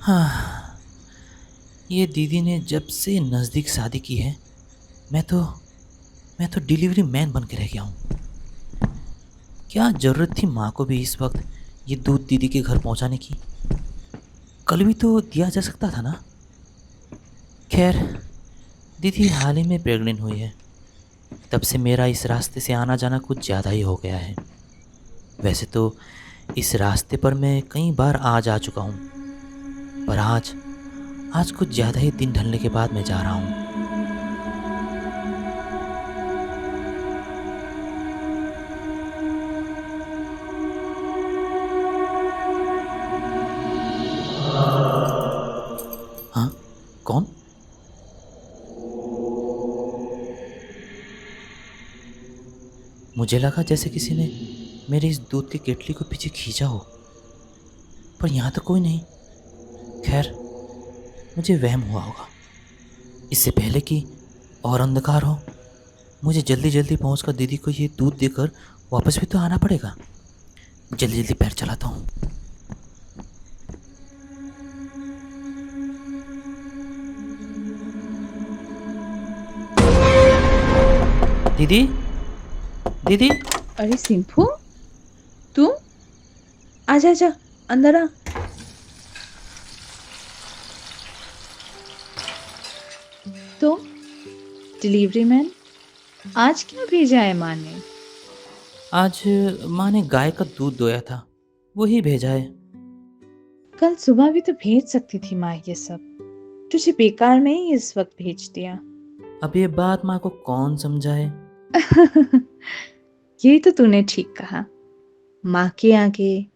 हाँ, ये दीदी ने जब से नज़दीक शादी की है, मैं तो मैं तो डिलीवरी मैन बन के रह गया हूँ। क्या ज़रूरत थी माँ को भी इस वक्त ये दूध दीदी के घर पहुँचाने की? कल भी तो दिया जा सकता था ना? खैर, दीदी हाल ही में प्रेग्नेंट हुई है। तब से मेरा इस रास्ते से आना जाना कुछ ज़्यादा ही हो गया है। वैसे तो इस रास्ते पर मैं कई बार आ जा चुका हूँ, पर आज आज कुछ ज़्यादा ही दिन ढलने के बाद मैं जा रहा हूँ। हाँ? कौन? मुझे लगा जैसे किसी ने मेरे इस दूध की केतली को पीछे खींचा हो, पर यहाँ तो कोई नहीं। खैर, मुझे वहम हुआ होगा। इससे पहले कि और अंधकार हो, मुझे जल्दी जल्दी पहुँचकर दीदी को ये दूध देकर वापस भी तो आना पड़ेगा। जल्दी जल्दी पैर चलाता हूँ। दीदी, दीदी। अरे सिंफू, तू आजा आजा, अंदर आ। तो डिलीवरी मैन, आज क्या भेजा है माँ ने? आज माँ ने गाय का दूध दोया था, वही भेजा है। कल सुबह भी तो भेज सकती थी माँ ये सब। तुझे बेकार में ही इस वक्त भेज दिया। अब ये बात माँ को कौन समझाए? ये तो तूने ठीक कहा। माँ के आगे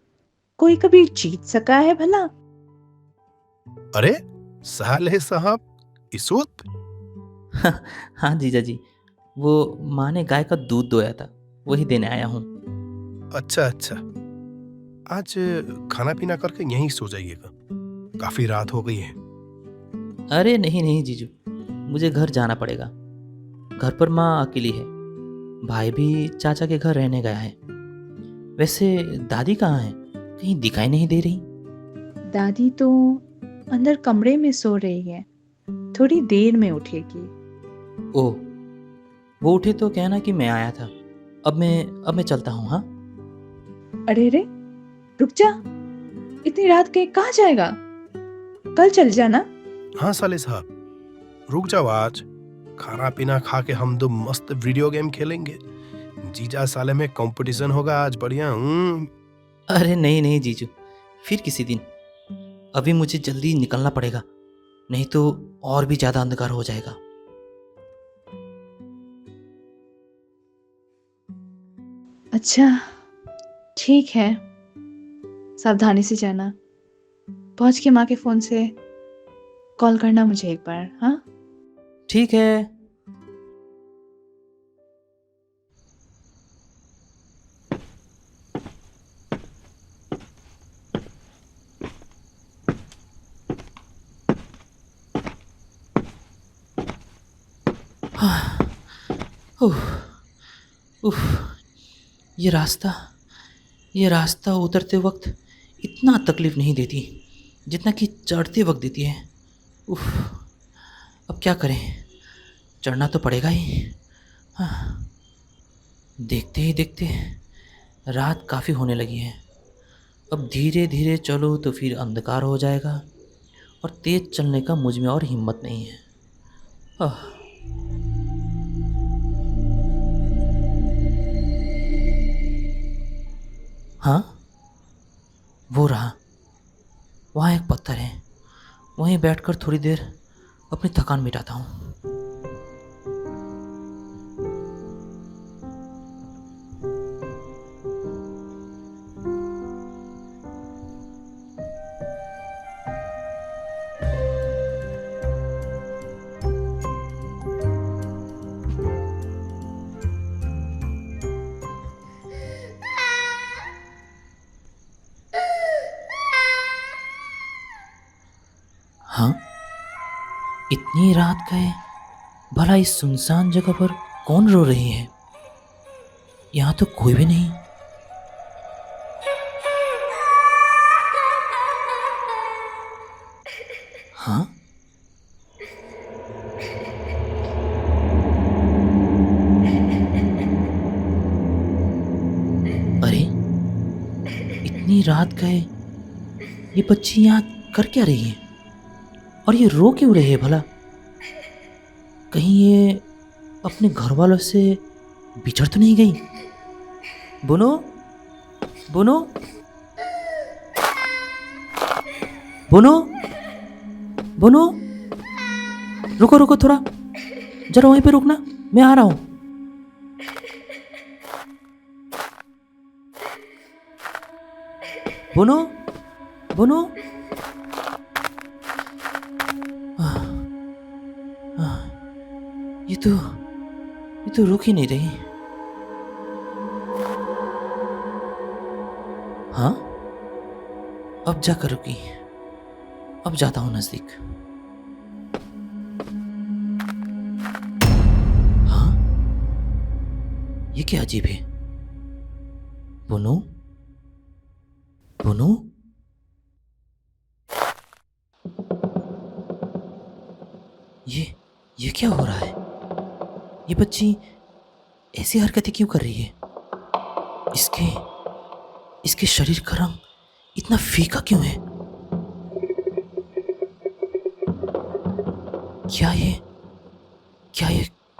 कोई कभी जीत सका है भला? अरे साले साहब, इस वक्त? हाँ जीजा जी, वो माँ ने गाय का दूध दोया था, वही देने आया हूँ। अच्छा अच्छा, आज खाना पीना करके यहीं सो जाइएगा, काफी रात हो गई है। अरे नहीं नहीं जीजू, मुझे घर जाना पड़ेगा। घर पर माँ अकेली है, भाई भी चाचा के घर रहने गया है। वैसे दादी कहाँ है? कहीं दिखाई नहीं दे रही। दादी तो अंदर कमरे में सो रही है, थोड़ी देर में उठेगी। ओह, वो उठे तो कहना कि मैं आया था। अब मैं चलता हूँ। हाँ, अरे रे, रुक जा। इतनी रात के कहाँ जाएगा? कल चल जाना। हाँ साले साहब, रुक जाओ आज। खाना पीना खा के हम दो मस्त वीडियो गेम खेलेंगे। जीजा साले में कंपटीशन होगा आज, बढ़िया। अरे नहीं नहीं जीजू, फिर किसी दिन। अभी मुझे जल्दी निकलना पड़ेगा, नहीं तो और भी ज़्यादा अंधकार हो जाएगा। अच्छा, ठीक है, सावधानी से जाना। पहुंच के माँ के फोन से कॉल करना मुझे एक बार। हाँ, ठीक है। हाँ, उफ, उफ, ये रास्ता ये रास्ता उतरते वक्त इतना तकलीफ नहीं देती जितना कि चढ़ते वक्त देती है। उफ, अब क्या करें, चढ़ना तो पड़ेगा ही। हाँ, देखते ही देखते रात काफ़ी होने लगी है। अब धीरे धीरे चलो तो फिर अंधकार हो जाएगा, और तेज चलने का मुझ में और हिम्मत नहीं है। आह, हाँ, वो रहा। वहाँ एक पत्थर है, वहीं बैठकर थोड़ी देर अपनी थकान मिटाता हूँ। हाँ, इतनी रात गए, भला इस सुनसान जगह पर कौन रो रही है? यहाँ तो कोई भी नहीं। हाँ, अरे इतनी रात गए, ये बच्ची यहाँ कर क्या रही है? और ये रो क्यों रही है भला? कहीं ये अपने घर वालों से बिछड़ तो नहीं गई? बोनो, बोनो, बोनो, बोनो, रुको रुको थोड़ा, जरा वहीं पे रुकना, मैं आ रहा हूँ। बोनो, बोनो, ये तो रुक ही नहीं रही। हाँ, अब जाकर रुकी। अब जाता हूँ नजदीक। हाँ, ये क्या अजीब है? बोनो, बोनो, ये क्या हो रहा है? ये बच्ची ऐसी हरकतें क्यों कर रही है? इसके शरीर का रंग इतना फीका क्यों है?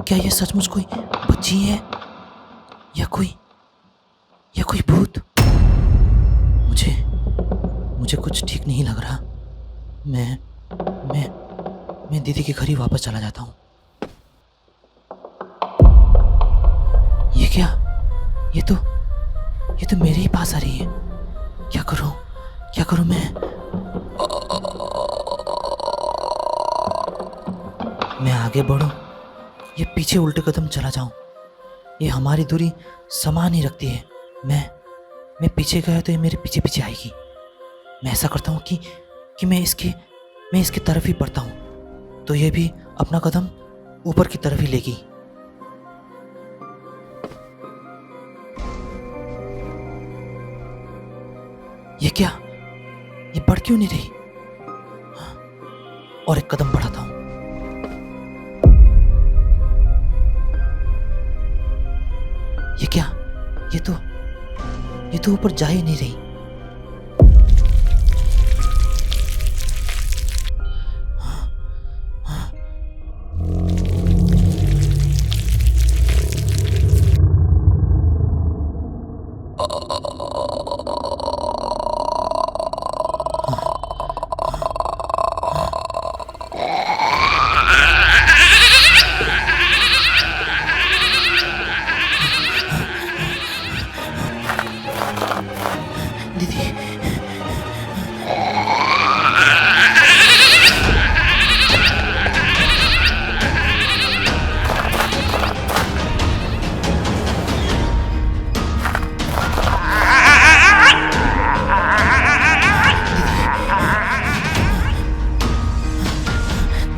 क्या ये सचमुच कोई बच्ची है या कोई भूत? मुझे कुछ ठीक नहीं लग रहा। मैं दीदी के घर ही वापस चला जाता हूँ। ये क्या? ये तो मेरे ही पास आ रही है। क्या करूँ मैं आगे बढ़ूं या पीछे उल्टे कदम चला जाऊं? ये हमारी दूरी समान ही रखती है। मैं पीछे गया तो ये मेरे पीछे पीछे आएगी। मैं ऐसा करता हूँ कि मैं इसके तरफ ही बढ़ता हूँ, तो ये भी अपना कदम ऊपर की तरफ ही लेगी। ये क्या? ये बढ़ क्यों नहीं रही? और एक कदम बढ़ाता हूं। ये क्या? ये तो ऊपर जा ही नहीं रही।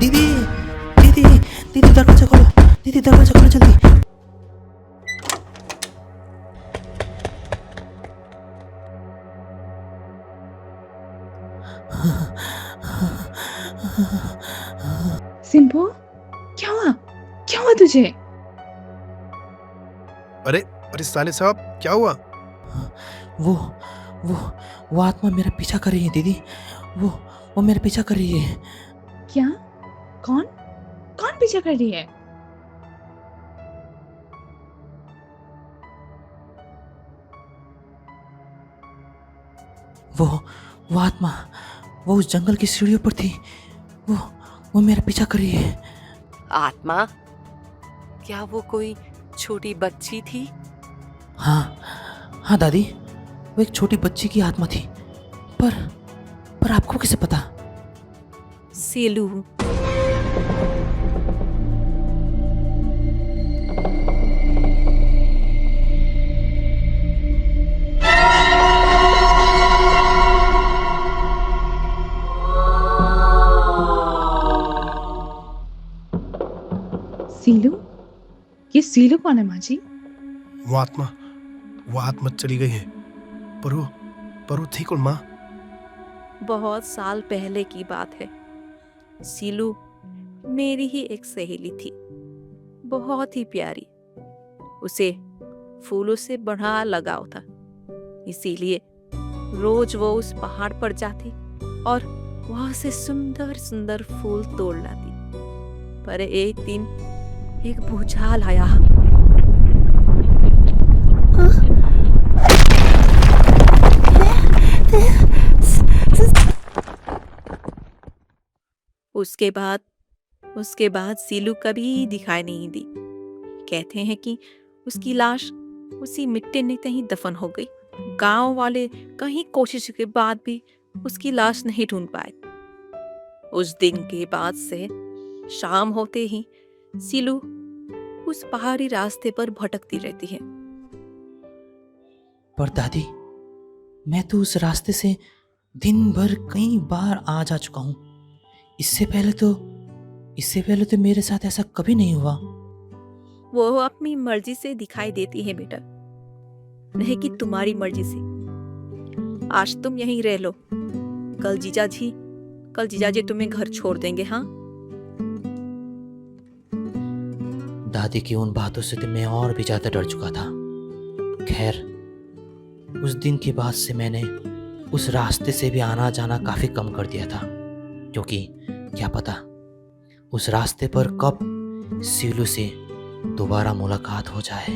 दीदी, दीदी, दीदी, दीदी दरवाजा खोलो, दीदी दरवाजा खोलो जल्दी। सिंपो, क्या हुआ तुझे? अरे साले साहब, क्या हुआ? वो आत्मा मेरा पीछा कर रही है दीदी। वो मेरा पीछा कर रही है। क्या? कौन पीछा कर रही है? वो आत्मा, वो उस जंगल की सीढ़ियों पर थी। वो मेरा पीछा कर रही है। आत्मा? क्या वो कोई छोटी बच्ची थी? हाँ दादी, वो एक छोटी बच्ची की आत्मा थी। पर आपको कैसे पता? सेलू। सीलू? ये सीलू कौन है माँ जी? वो आत्मा चली गई है। पर वो थी कौन माँ? बहुत साल पहले की बात है। सीलू मेरी ही एक सहेली थी, बहुत ही प्यारी। उसे फूलों से बड़ा लगाव था, इसीलिए रोज वो उस पहाड़ पर जाती और वहां से सुंदर सुंदर फूल तोड़ लाती। पर एक दिन एक भूचाल आया। उसके बाद सीलू कभी दिखाई नहीं दी। कहते हैं कि उसकी लाश उसी मिट्टी में कहीं दफन हो गई। गांव वाले कहीं कोशिश के बाद भी उसकी लाश नहीं ढूंढ पाए। उस दिन के बाद से शाम होते ही सीलू उस पहाड़ी रास्ते पर भटकती रहती है। पर दादी, मैं तो उस रास्ते से दिन भर कई बार आ जा चुका हूँ। इससे पहले तो मेरे साथ ऐसा कभी नहीं हुआ। वो अपनी मर्जी से दिखाई देती है बेटा, नहीं कि तुम्हारी मर्जी से। आज तुम यहीं रह लो, कल जीजा जी तुम्हें घर छोड़ देंगे। हाँ, दादी की उन बातों से तो मैं और भी ज्यादा डर चुका था। खैर, उस दिन के बाद से मैंने उस रास्ते से भी आना जाना काफी कम कर दिया था, क्योंकि क्या पता उस रास्ते पर कब सीलू से दोबारा मुलाकात हो जाए।